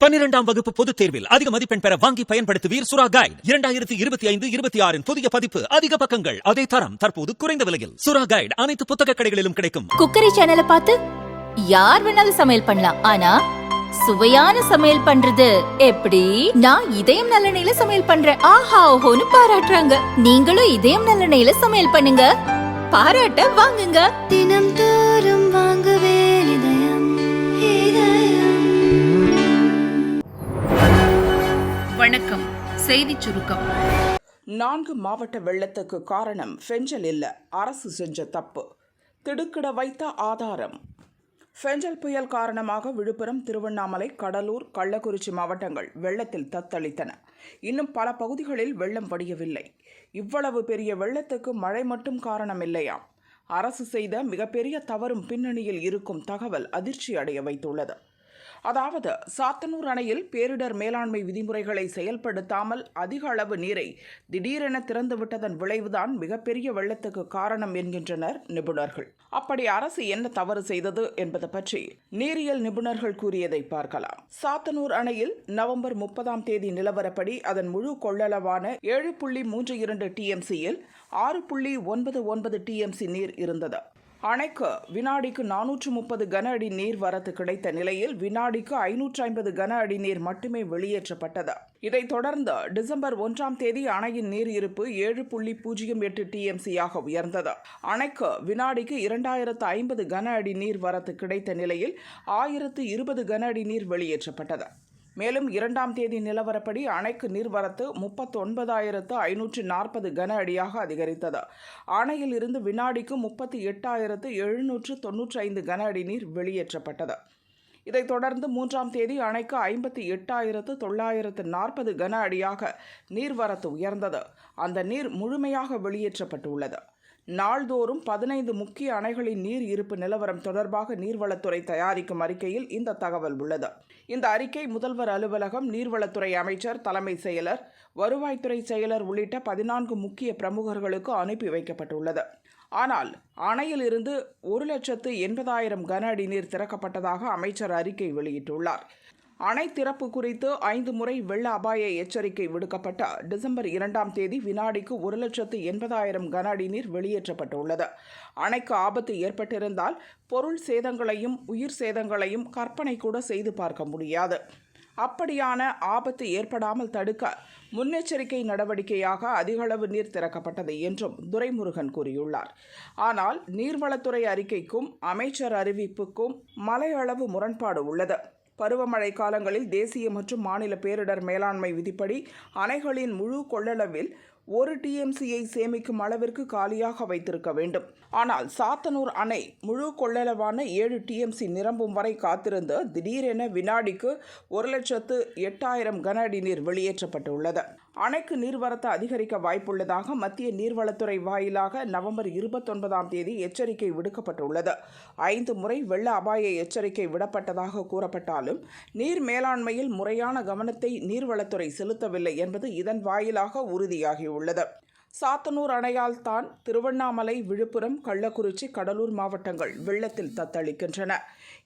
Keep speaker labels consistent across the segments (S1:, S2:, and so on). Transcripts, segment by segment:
S1: 12ஆம் வகுப்பு பொதுத் தேர்வில் அதிக மதிப்பெண் பெற வாங்கி பயன்படுத்துவீர் சுறா கைடு 2025-26 புதிய பதிப்பு. அதிக பக்கங்கள், அதே தரம், தற்போது குறைந்த விலையில். சுறா கைடு அனைத்து புத்தக கடைகளிலும் கிடைக்கும்.
S2: குக்கரி சேனலை பார்த்து யார் வேணாலும் சமையல் பண்ணலாம். ஆனா சுவையான சமையல் பண்றது எப்படி? நான் இதயம் நல்லெண்ணெயில சமையல் பண்றேன். ஆஹா ஓஹோன்னு பாராட்டுறாங்க. நீங்களும் இதயம் நல்லெண்ணெயில சமையல் பண்ணுங்க, பாராட்ட வாங்குங்க.
S3: தினம் தோறும் வாங்குவே இதயம் இதயம்.
S4: வணக்கம். செய்திச் சுருக்கம்.
S5: 4 மாவட்ட வெள்ளத்துக்கு காரணம் ஃபெஞ்சல் இல்ல, அரசு செஞ்ச தப்பு. திடுக்கிட வைத்த ஆதாரம். ஃபெஞ்சல் புயல் காரணமாக விழுப்புரம், திருவண்ணாமலை, கடலூர், கள்ளக்குறிச்சி மாவட்டங்கள் வெள்ளத்தில் தத்தளித்தன. இன்னும் பல பகுதிகளில் வெள்ளம் வடியவில்லை. இவ்வளவு பெரிய வெள்ளத்துக்கு மழை மட்டும் காரணம் இல்லையாம். அரசு செய்த மிகப்பெரிய தவறும் பின்னணியில் இருக்கும் தகவல் அதிர்ச்சி அடைய வைத்துள்ளது. அதாவது, சாத்தனூர் அணையில் பேரிடர் மேலாண்மை விதிமுறைகளை செயல்படுத்தாமல் அதிக அளவு நீரை திடீரென திறந்துவிட்டதன் விளைவுதான் மிகப்பெரிய வெள்ளத்துக்கு காரணம் என்கின்றனர் நிபுணர்கள். அப்படி அரசு என்ன தவறு செய்தது என்பது பற்றி நீரியல் நிபுணர்கள் கூறியதை பார்க்கலாம். சாத்தனூர் அணையில் நவம்பர் 30ஆம் தேதி நிலவரப்படி அதன் முழு கொள்ளளவான 7.32 TMCயில் 6.99 TMC நீர் இருந்தது. அணைக்கு வினாடிக்கு 430 கன அடி நீர் வரத்து கிடைத்த நிலையில் வினாடிக்கு 550 கன அடி நீர் மட்டுமே வெளியேற்றப்பட்டது. இதைத் தொடர்ந்து டிசம்பர் 1ஆம் தேதி அணையின் நீர் இருப்பு 7.08 TMCயாக உயர்ந்தது. அணைக்கு வினாடிக்கு 2050 கன அடி நீர் வரத்து கிடைத்த நிலையில் 1020 கன அடி நீர் வெளியேற்றப்பட்டது. மேலும் 2ஆம் தேதி நிலவரப்படி அணைக்கு நீர்வரத்து 39,540 கன அடியாக அதிகரித்தது. அணையில் இருந்து வினாடிக்கு 38,795 கன அடி நீர் வெளியேற்றப்பட்டது. இதைத் தொடர்ந்து 3ஆம் தேதி அணைக்கு 58,940 கன அடியாக நீர்வரத்து உயர்ந்தது. அந்த நீர் முழுமையாக வெளியேற்றப்பட்டுள்ளது. நாள்தோறும் 15 முக்கிய அணைகளின் நீர் இருப்பு நிலவரம் தொடர்பாக நீர்வளத்துறை தயாரிக்கும் அறிக்கையில் இந்த தகவல் உள்ளது. இந்த அறிக்கை முதல்வர் அலுவலகம், நீர்வளத்துறை அமைச்சர், தலைமை செயலர், வருவாய்த்துறை செயலர் உள்ளிட்ட 14 முக்கிய பிரமுகர்களுக்கு அனுப்பி வைக்கப்பட்டுள்ளது. ஆனால் அணையில் இருந்து 1,80,000 கன அடி நீர் திறக்கப்பட்டதாக அமைச்சர் அறிக்கை வெளியிட்டுள்ளார். அணை திறப்பு குறித்து 5 முறை வெள்ள அபாய எச்சரிக்கை விடுக்கப்பட்ட டிசம்பர் 2ஆம் தேதி வினாடிக்கு 1,80,000 கன அடி நீர் வெளியேற்றப்பட்டுள்ளது. அணைக்கு ஆபத்து ஏற்பட்டிருந்தால் பொருள் சேதங்களையும் உயிர் சேதங்களையும் கற்பனை கூட செய்து பார்க்க முடியாது. அப்படியான ஆபத்து ஏற்படாமல் தடுக்க முன்னெச்சரிக்கை நடவடிக்கையாக அதிகளவு நீர் திறக்கப்பட்டது என்றும் துரைமுருகன் கூறியுள்ளார். ஆனால் நீர்வளத்துறை அறிக்கைக்கும் அமைச்சர் அறிவிப்புக்கும் மலையளவு முரண்பாடு உள்ளது. பருவமழை காலங்களில் தேசிய மற்றும் மாநில பேரிடர் மேலாண்மை விதிப்படி அணைகளின் முழு கொள்ளளவில் 1 TMCயை சேமிக்கும் அளவிற்கு காலியாக வைத்திருக்க வேண்டும். ஆனால் சாத்தனூர் அணை முழு கொள்ளளவான 7 TMC நிரம்பும் வரை காத்திருந்து திடீரென வினாடிக்கு 1,08,000 கன அடி நீர் வெளியேற்றப்பட்டுள்ளது. அணைக்கு நீர்வரத்து அதிகரிக்க வாய்ப்புள்ளதாக மத்திய நீர்வளத்துறை வாயிலாக நவம்பர் 29ஆம் தேதி எச்சரிக்கை விடுக்கப்பட்டுள்ளது. 5 முறை வெள்ள அபாய எச்சரிக்கை விடப்பட்டதாக கூறப்பட்டாலும் நீர் மேலாண்மையில் முறையான கவனத்தை நீர்வளத்துறை செலுத்தவில்லை என்பது இதன் வாயிலாக உறுதியாகியுள்ளது. சாத்தனூர் அணையால் தான் திருவண்ணாமலை, விழுப்புரம், கள்ளக்குறிச்சி, கடலூர் மாவட்டங்கள் வெள்ளத்தில் தத்தளிக்கின்றன.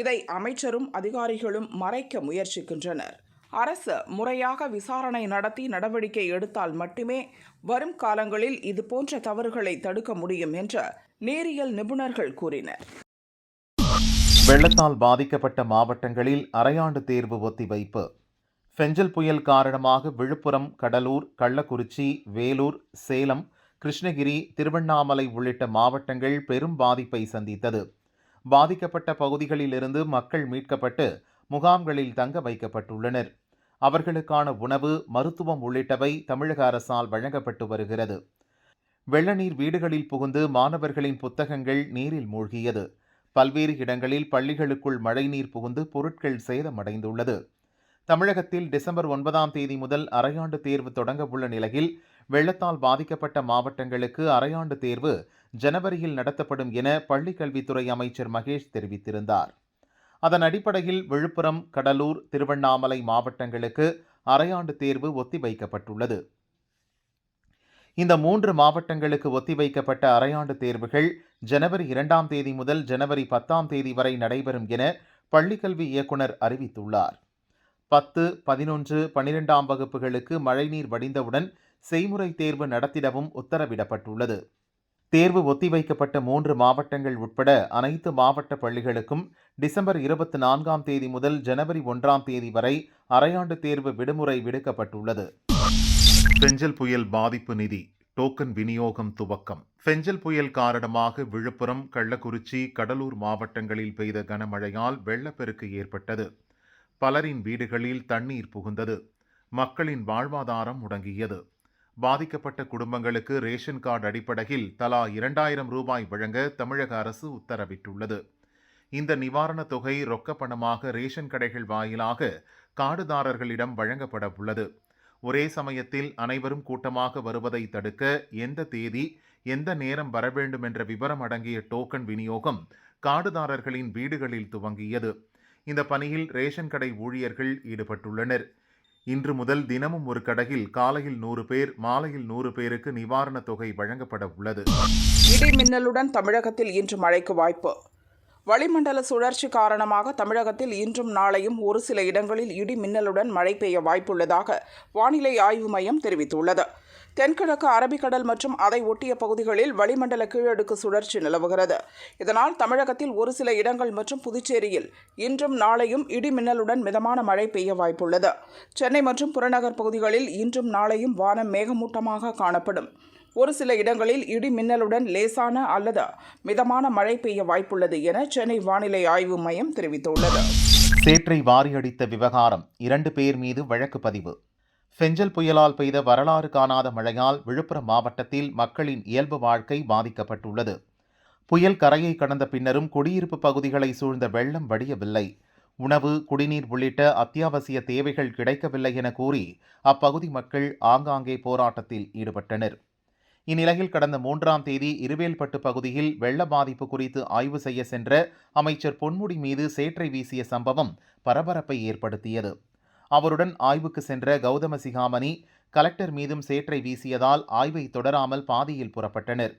S5: இதை அமைச்சரும் அதிகாரிகளும் மறைக்க முயற்சிக்கின்றனர். அரசு முறையாக விசாரணை நடத்தி நடவடிக்கை எடுத்தால் மட்டுமே வரும் காலங்களில் இதுபோன்ற தவறுகளை தடுக்க முடியும் என்று நீரியல் நிபுணர்கள் கூறினர்.
S6: வெள்ளத்தால் பாதிக்கப்பட்ட மாவட்டங்களில் அரையாண்டு தேர்வு ஒத்திவைப்பு. ஃபெஞ்சல் புயல் காரணமாக விழுப்புரம், கடலூர், கள்ளக்குறிச்சி, வேலூர், சேலம், கிருஷ்ணகிரி, திருவண்ணாமலை உள்ளிட்ட மாவட்டங்கள் பெரும் பாதிப்பை சந்தித்தது. பாதிக்கப்பட்ட பகுதிகளிலிருந்து மக்கள் மீட்கப்பட்டு முகாம்களில் தங்க வைக்கப்பட்டுள்ளனர். அவர்களுக்கான உணவு, மருத்துவம் உள்ளிட்டவை தமிழக அரசால் வழங்கப்பட்டு வருகிறது. வெள்ளநீர் வீடுகளில் புகுந்து மாணவர்களின் புத்தகங்கள் நீரில் மூழ்கியது. பல்வேறு இடங்களில் பள்ளிகளுக்குள் மழைநீர் புகுந்து பொருட்கள் சேதமடைந்துள்ளது. தமிழகத்தில் டிசம்பர் 9ஆம் தேதி முதல் அரையாண்டு தேர்வு தொடங்க உள்ள நிலையில் வெள்ளத்தால் பாதிக்கப்பட்ட மாவட்டங்களுக்கு அரையாண்டு தேர்வு ஜனவரியில் நடத்தப்படும் என பள்ளிக்கல்வித்துறை அமைச்சர் மகேஷ் தெரிவித்திருந்தார். அதன் அடிப்படையில் விழுப்புரம், கடலூர், திருவண்ணாமலை மாவட்டங்களுக்கு அரையாண்டு தேர்வு ஒத்திவைக்கப்பட்டுள்ளது. இந்த 3 மாவட்டங்களுக்கு ஒத்திவைக்கப்பட்ட அரையாண்டு தேர்வுகள் ஜனவரி 2ஆம் தேதி முதல் ஜனவரி 10ஆம் தேதி வரை நடைபெறும் என பள்ளிக்கல்வி இயக்குனர் அறிவித்துள்ளார். 10, 11, 12ஆம் வகுப்புகளுக்கு மழைநீர் வடிந்தவுடன் செய்முறை தேர்வு நடத்திடவும் உத்தரவிடப்பட்டுள்ளது. தேர்வு ஒத்திவைக்கப்பட்ட 3 மாவட்டங்கள் உட்பட அனைத்து மாவட்ட பள்ளிகளுக்கும் டிசம்பர் 24ஆம் தேதி முதல் ஜனவரி 1ஆம் தேதி வரை அரையாண்டு தேர்வு விடுமுறை விடுக்கப்பட்டுள்ளது. பெஞ்சல் புயல் பாதிப்பு நிதி டோக்கன் விநியோகம் துவக்கம். பெஞ்சல் புயல் காரணமாக விழுப்புரம், கள்ளக்குறிச்சி, கடலூர் மாவட்டங்களில் பெய்த கனமழையால் வெள்ளப்பெருக்கு ஏற்பட்டது. பலரின் வீடுகளில் தண்ணீர் புகுந்தது. மக்களின் வாழ்வாதாரம் முடங்கியது. பாதிக்கப்பட்ட குடும்பங்களுக்கு ரேஷன் கார்டு அடிப்படையில் தலா 2000 ரூபாய் வழங்க தமிழக அரசு உத்தரவிட்டுள்ளது. இந்த நிவாரணத் தொகை ரொக்க பணமாக ரேஷன் கடைகள் வாயிலாக கார்டுதாரர்களிடம் வழங்கப்பட உள்ளது. ஒரே சமயத்தில் அனைவரும் கூட்டமாக வருவதை தடுக்க எந்த தேதி, எந்த நேரம் வர வேண்டும் என்ற விவரம் அடங்கிய டோக்கன் விநியோகம் கார்டுதாரர்களின் வீடுகளில் துவங்கியது. இந்த பணியில் ரேஷன் கடை ஊழியர்கள் ஈடுபட்டுள்ளனர். இன்று முதல் தினமும் ஒரு கடையில் காலையில் 100 பேர், மாலையில் 100 பேருக்கு நிவாரணத் தொகை வழங்கப்பட உள்ளது.
S5: இடி மின்னலுடன் தமிழகத்தில் இன்று மழைக்கு வாய்ப்பு. வளிமண்டல சுழற்சி காரணமாக தமிழகத்தில் இன்றும் நாளையும் ஒரு சில இடங்களில் இடி மின்னலுடன் மழை பெய்ய வாய்ப்புள்ளதாக வானிலை ஆய்வு மையம் தெரிவித்துள்ளது. தென்கிழக்கு அரபிக்கடல் மற்றும் அதை ஒட்டிய பகுதிகளில் வளிமண்டல கீழடுக்கு சுழற்சி நிலவுகிறது. இதனால் தமிழகத்தில் ஒரு சில இடங்கள் மற்றும் புதுச்சேரியில் இன்றும் நாளையும் இடி மின்னலுடன் மிதமான மழை பெய்ய வாய்ப்புள்ளது. சென்னை மற்றும் புறநகர் பகுதிகளில் இன்றும் நாளையும் வானம் மேகமூட்டமாக காணப்படும். ஒரு சில இடங்களில் இடி மின்னலுடன் லேசான அல்லது மிதமான மழை பெய்ய வாய்ப்புள்ளது என சென்னை வானிலை ஆய்வு மையம் தெரிவித்துள்ளது.
S6: சேற்றை வாரியடித்த விவகாரம் 2 பேர் மீது வழக்கு பதிவு. பெஞ்சல் புயலால் பெய்த வரலாறு காணாத மழையால் விழுப்புரம் மாவட்டத்தில் மக்களின் இயல்பு வாழ்க்கை பாதிக்கப்பட்டுள்ளது. புயல் கரையை கடந்த பின்னரும் குடியிருப்பு பகுதிகளை சூழ்ந்த வெள்ளம் வடியவில்லை. உணவு, குடிநீர் உள்ளிட்ட அத்தியாவசிய தேவைகள் கிடைக்கவில்லை என கூறி அப்பகுதி மக்கள் ஆங்காங்கே போராட்டத்தில் ஈடுபட்டனர். இந்நிலையில் கடந்த 3ஆம் தேதி இருவேல்பட்டு பகுதியில் வெள்ள பாதிப்பு குறித்து ஆய்வு செய்ய சென்ற அமைச்சர் பொன்முடி மீது சேற்றை வீசிய சம்பவம் பரபரப்பை ஏற்படுத்தியது. அவருடன் ஆய்வுக்கு சென்ற கௌதம சிகாமணி கலெக்டர் மீதும் சேற்றை வீசியதால் ஆய்வை தொடராமல் பாதியில் புறப்பட்டனர்.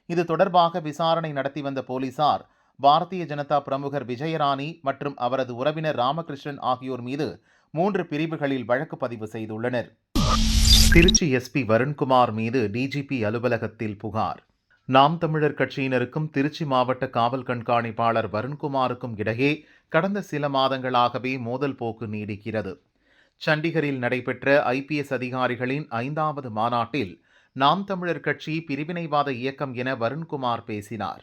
S6: இது தொடர்பாக விசாரணை நடத்தி வந்த போலீசார் பாரதிய ஜனதா பிரமுகர் விஜயராணி மற்றும் அவரது உறவினர் ராமகிருஷ்ணன் ஆகியோர் மீது 3 பிரிவுகளில் வழக்கு பதிவு செய்துள்ளனர். திருச்சி எஸ்பி வருண்குமார் மீது டிஜிபி அலுவலகத்தில் புகார். நாம் தமிழர் கட்சியினருக்கும் திருச்சி மாவட்ட காவல் கண்காணிப்பாளர் வருண்குமாருக்கும் இடையே கடந்த சில மாதங்களாகவே மோதல் போக்கு நீடிக்கிறது. சண்டிகரில் நடைபெற்ற ஐபிஎஸ் அதிகாரிகளின் 5வது மாநாட்டில் நாம் தமிழர் கட்சி பிரிவினைவாத இயக்கம் என வருண்குமார் பேசினார்.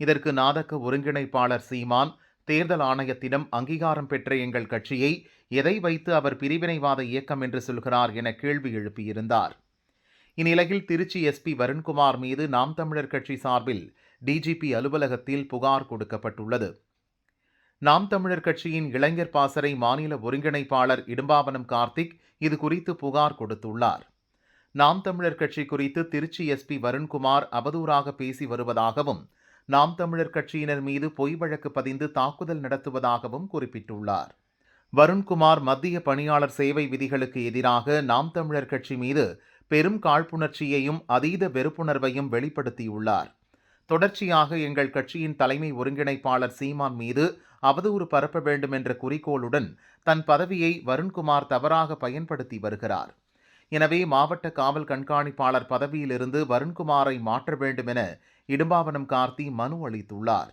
S6: இதற்கு நாதக்க ஒருங்கிணைப்பாளர் சீமான், தேர்தல் ஆணையத்திடம் அங்கீகாரம் பெற்ற எங்கள் கட்சியை எதை வைத்து அவர் பிரிவினைவாத இயக்கம் என்று சொல்கிறார் என கேள்வி எழுப்பியிருந்தார். இந்நிலையில் திருச்சி எஸ்பி வருண்குமார் மீது நாம் தமிழர் கட்சி சார்பில் டிஜிபி அலுவலகத்தில் புகார் கொடுக்கப்பட்டுள்ளது. நாம் தமிழர் கட்சியின் இளைஞர் பாசறை மாநில ஒருங்கிணைப்பாளர் இடும்பாவனம் கார்த்திக் இது குறித்து புகார் கொடுத்துள்ளார். நாம் தமிழர் கட்சி குறித்து திருச்சி எஸ்பி வருண்குமார் அவதூறாக பேசி வருவதாகவும், நாம் தமிழர் கட்சியினர் மீது பொய் வழக்கு பதிந்து தாக்குதல் நடத்துவதாகவும் குறிப்பிட்டுள்ளார். வருண்குமார் மத்திய பணியாளர் சேவை விதிகளுக்கு எதிராக நாம் தமிழர் கட்சி மீது பெரும் காழ்ப்புணர்ச்சியையும் அதீத வெறுப்புணர்வையும் வெளிப்படுத்தியுள்ளார். தொடர்ச்சியாக எங்கள் கட்சியின் தலைமை ஒருங்கிணைப்பாளர் சீமான் மீது அவதூறு பரப்ப வேண்டும் என்ற குறிக்கோளுடன் தன் பதவியை வருண்குமார் தவறாக பயன்படுத்தி வருகிறார். எனவே மாவட்ட காவல் கண்காணிப்பாளர் பதவியிலிருந்து வருண்குமாரை மாற்ற வேண்டும் என இடும்பாவனம் கார்த்தி மனு அளித்துள்ளார்.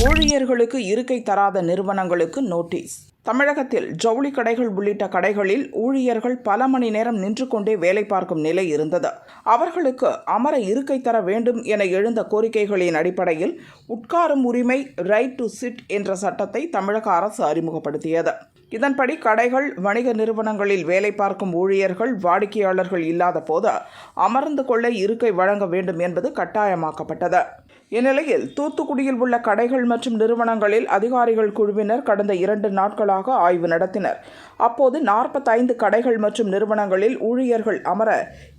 S5: ஊழியர்களுக்கு இருக்கை தராத நிறுவனங்களுக்கு நோட்டீஸ். தமிழகத்தில் ஜவுளி கடைகள் உள்ளிட்ட கடைகளில் ஊழியர்கள் பல மணி நேரம் நின்று கொண்டே வேலை பார்க்கும் நிலை இருந்தது. அவர்களுக்கு அமர இருக்கை தர வேண்டும் என எழுந்த கோரிக்கைகளின் அடிப்படையில் உட்காரும் உரிமை ரைட் டு சிட் என்ற சட்டத்தை தமிழக அரசு அறிமுகப்படுத்தியது. இதன்படி கடைகள், வணிக நிறுவனங்களில் வேலை பார்க்கும் ஊழியர்கள் வாடிக்கையாளர்கள் இல்லாத போது அமர்ந்து கொள்ள இருக்கை வழங்க வேண்டும் என்பது கட்டாயமாக்கப்பட்டது. இந்நிலையில் தூத்துக்குடியில் உள்ள கடைகள் மற்றும் நிறுவனங்களில் அதிகாரிகள் குழுவினர் கடந்த 2 நாட்களாக ஆய்வு நடத்தினர். அப்போது 45 கடைகள் மற்றும் நிறுவனங்களில் ஊழியர்கள் அமர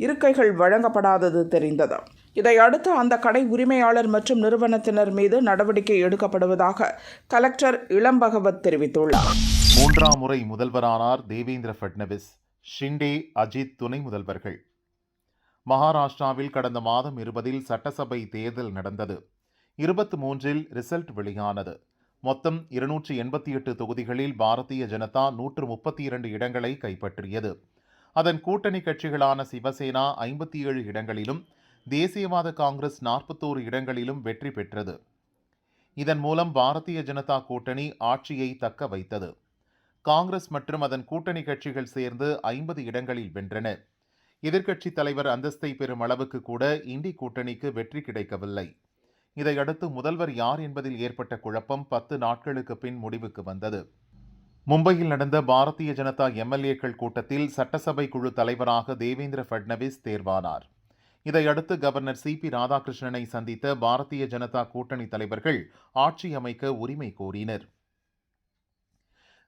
S5: இருக்கைகள் வழங்கப்படாதது தெரிந்தது. இதையடுத்து அந்த கடை உரிமையாளர் மற்றும் நிறுவனத்தினர் மீது நடவடிக்கை எடுக்கப்படுவதாக கலெக்டர் இளம்பகவத் தெரிவித்துள்ளார்.
S6: 3ஆம் முறை முதல்வரானார் தேவேந்திர ஃபட்னவிஸ். ஷிண்டே, அஜித் துணை முதல்வர்கள். மகாராஷ்டிராவில் கடந்த மாதம் 20 சட்டசபை தேர்தல் நடந்தது. 23 ரிசல்ட் வெளியானது. மொத்தம் 288 தொகுதிகளில் பாரதிய ஜனதா 132 இடங்களை கைப்பற்றியது. அதன் கூட்டணி கட்சிகளான சிவசேனா 57 இடங்களிலும் தேசியவாத காங்கிரஸ் 41 இடங்களிலும் வெற்றி பெற்றது. இதன் மூலம் பாரதிய ஜனதா கூட்டணி ஆட்சியை தக்க வைத்தது. காங்கிரஸ் மற்றும் அதன் கூட்டணி கட்சிகள் சேர்ந்து 50 இடங்களில் வென்றன. எதிர்க்கட்சித் தலைவர் அந்தஸ்தை பெறும் அளவுக்கு கூட இண்டி கூட்டணிக்கு வெற்றி கிடைக்கவில்லை. இதையடுத்து முதல்வர் யார் என்பதில் ஏற்பட்ட குழப்பம் 10 நாட்களுக்கு பின் முடிவுக்கு வந்தது. மும்பையில் நடந்த பாரதிய ஜனதா எம்எல்ஏக்கள் கூட்டத்தில் சட்டசபை குழு தலைவராக தேவேந்திர ஃபட்னவிஸ் தேர்வானார். இதையடுத்து கவர்னர் CP ராதாகிருஷ்ணனை சந்தித்த பாரதிய ஜனதா கூட்டணி தலைவர்கள் ஆட்சி அமைக்க உரிமை கோரினர்.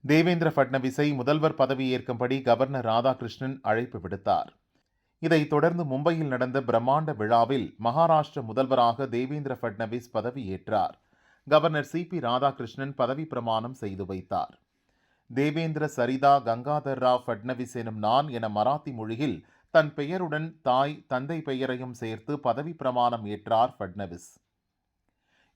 S6: தேவேந்திர ஃபட்னவிஸை முதல்வர் பதவியேற்கும்படி கவர்னர் ராதாகிருஷ்ணன் அழைப்பு விடுத்தார். இதைத் தொடர்ந்து மும்பையில் நடந்த பிரம்மாண்ட விழாவில் மகாராஷ்டிர முதல்வராக தேவேந்திர ஃபட்னவிஸ் பதவியேற்றார். கவர்னர் CP ராதாகிருஷ்ணன் பதவி பிரமாணம் செய்து வைத்தார். தேவேந்திர சரிதா கங்காதர் ராவ் ஃபட்னவிஸ் எனும் நான் என மராத்தி மொழியில் தன் பெயருடன் தாய் தந்தை பெயரையும் சேர்த்து பதவி பிரமாணம் ஏற்றார் ஃபட்னவிஸ்.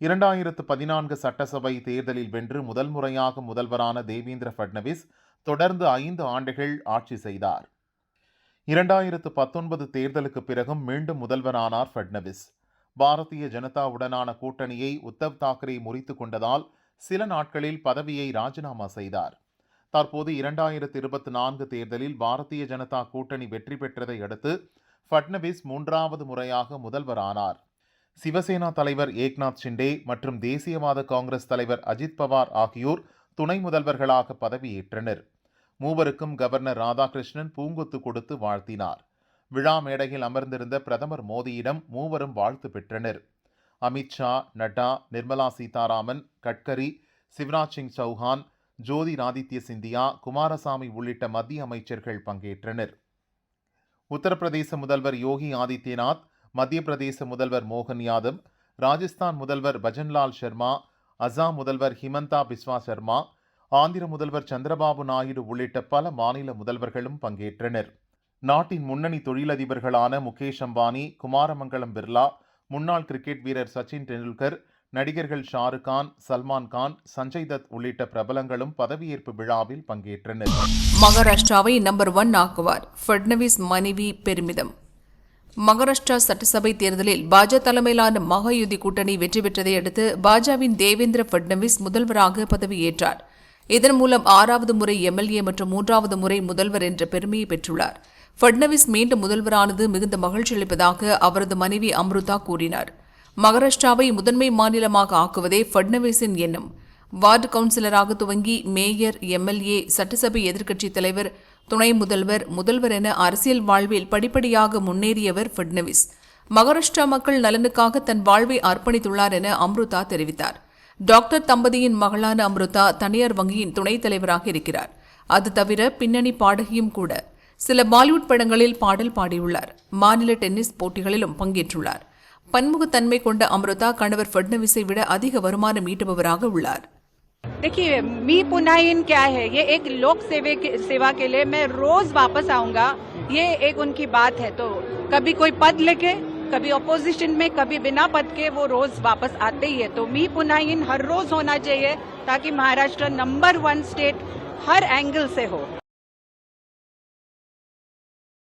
S6: 2014 சட்டசபை தேர்தலில் வென்று முதல் முறையாக முதல்வரான தேவேந்திர ஃபட்னவிஸ் தொடர்ந்து 5 ஆண்டுகள் ஆட்சி செய்தார். 2019 தேர்தலுக்கு பிறகும் மீண்டும் முதல்வரானார் ஃபட்னவிஸ். பாரதிய ஜனதாவுடனான கூட்டணியை உத்தவ் தாக்கரே முறித்துக் கொண்டதால் சில நாட்களில் பதவியை ராஜினாமா செய்தார். தற்போது 2024 தேர்தலில் பாரதிய ஜனதா கூட்டணி வெற்றி பெற்றதை அடுத்து ஃபட்னவிஸ் 3வது முறையாக முதல்வரானார். சிவசேனா தலைவர் ஏக்நாத் ஷிண்டே மற்றும் தேசியவாத காங்கிரஸ் தலைவர் அஜித் பவார் ஆகியோர் துணை முதல்வர்களாக பதவியேற்றனர். மூவருக்கும் கவர்னர் ராதாகிருஷ்ணன் பூங்கொத்து கொடுத்து வாழ்த்தினார். விழா மேடையில் அமர்ந்திருந்த பிரதமர் மோடியிடம் மூவரும் வாழ்த்து பெற்றனர். அமித்ஷா, நட்டா, நிர்மலா சீதாராமன், கட்கரி, சிவராஜ் சிங் சௌஹான், ஜோதிராதித்ய சிந்தியா, குமாரசாமி உள்ளிட்ட மத்திய அமைச்சர்கள் பங்கேற்றனர். உத்தரப்பிரதேச முதல்வர் யோகி ஆதித்யநாத், மத்திய பிரதேச முதல்வர் மோகன் யாதவ், ராஜஸ்தான் முதல்வர் பஜன்லால் சர்மா, அசாம் முதல்வர் ஹிமந்தா பிஸ்வா சர்மா, ஆந்திர முதல்வர் சந்திரபாபு நாயுடு உள்ளிட்ட பல மாநில முதல்வர்களும் பங்கேற்றனர். நாட்டின் முன்னணி தொழிலதிபர்களான முகேஷ் அம்பானி, குமாரமங்கலம் பிர்லா, முன்னாள் கிரிக்கெட் வீரர் சச்சின் டெண்டுல்கர், நடிகர்கள் ஷாருக் கான், சல்மான் கான், சஞ்சய் தத் உள்ளிட்ட பிரபலங்களும் பதவியேற்பு விழாவில் பங்கேற்றனர்.
S4: மகாராஷ்டிராவை நம்பர் 1 ஆக்குவார் ஃபட்னவிஸ் மனைவி பெருமிதம். மகாராஷ்டிரா சட்டசபை தேர்தலில் பாஜக தலைமையிலான மகாயுதி கூட்டணி வெற்றி பெற்றதை அடுத்து பாஜகவின் தேவேந்திர ஃபட்னவிஸ் முதல்வராக பதவியேற்றார். இதன் மூலம் 6வது முறை எம்எல்ஏ மற்றும் 3வது முறை முதல்வர் என்ற பெருமையை பெற்றுள்ளார். ஃபட்னவிஸ் மீண்டும் முதல்வரானது மிகுந்த மகிழ்ச்சி அளிப்பதாக அவரது மனைவி அம்ருதா கூறினார். மகாராஷ்டிராவை முதன்மை மாநிலமாக ஆக்குவதே ஃபட்னவிஸின் எண்ணம். வார்டு கவுன்சிலராக துவங்கி மேயர், எம்எல்ஏ, சட்டசபை எதிர்க்கட்சித் தலைவர், துணை முதல்வர், முதல்வர் என அரசியல் வாழ்வில் படிப்படியாக முன்னேறியவர் ஃபட்னவிஸ். மகாராஷ்டிரா மக்கள் நலனுக்காக தன் வாழ்வை அர்ப்பணித்துள்ளார் என அம்ருதா தெரிவித்தார். டாக்டர் தம்பதியின் மகளான அம்ருதா தனியார் வங்கியின் துணைத் தலைவராக இருக்கிறார். அது தவிர பின்னணி பாடகியும் கூட. சில பாலிவுட் படங்களில் பாடல் பாடியுள்ளார். மாநில டென்னிஸ் போட்டிகளிலும் பங்கேற்றுள்ளார். பன்முகத்தன்மை கொண்ட அம்ருதா கணவர் ஃபட்னவிஸை விட அதிக வருமானம் ஈட்டுபவராக உள்ளார்.
S7: देखिए, मी पुन्हा इन क्या है, ये एक लोक सेवा के लिए मैं रोज वापस आऊंगा, ये एक उनकी बात है. तो कभी कोई पद लेके, कभी अपोजिशन में, कभी बिना पद के वो रोज वापस आते ही है. तो मी पुन्हा इन हर रोज होना चाहिए ताकि महाराष्ट्र नंबर 1 स्टेट हर एंगल से हो.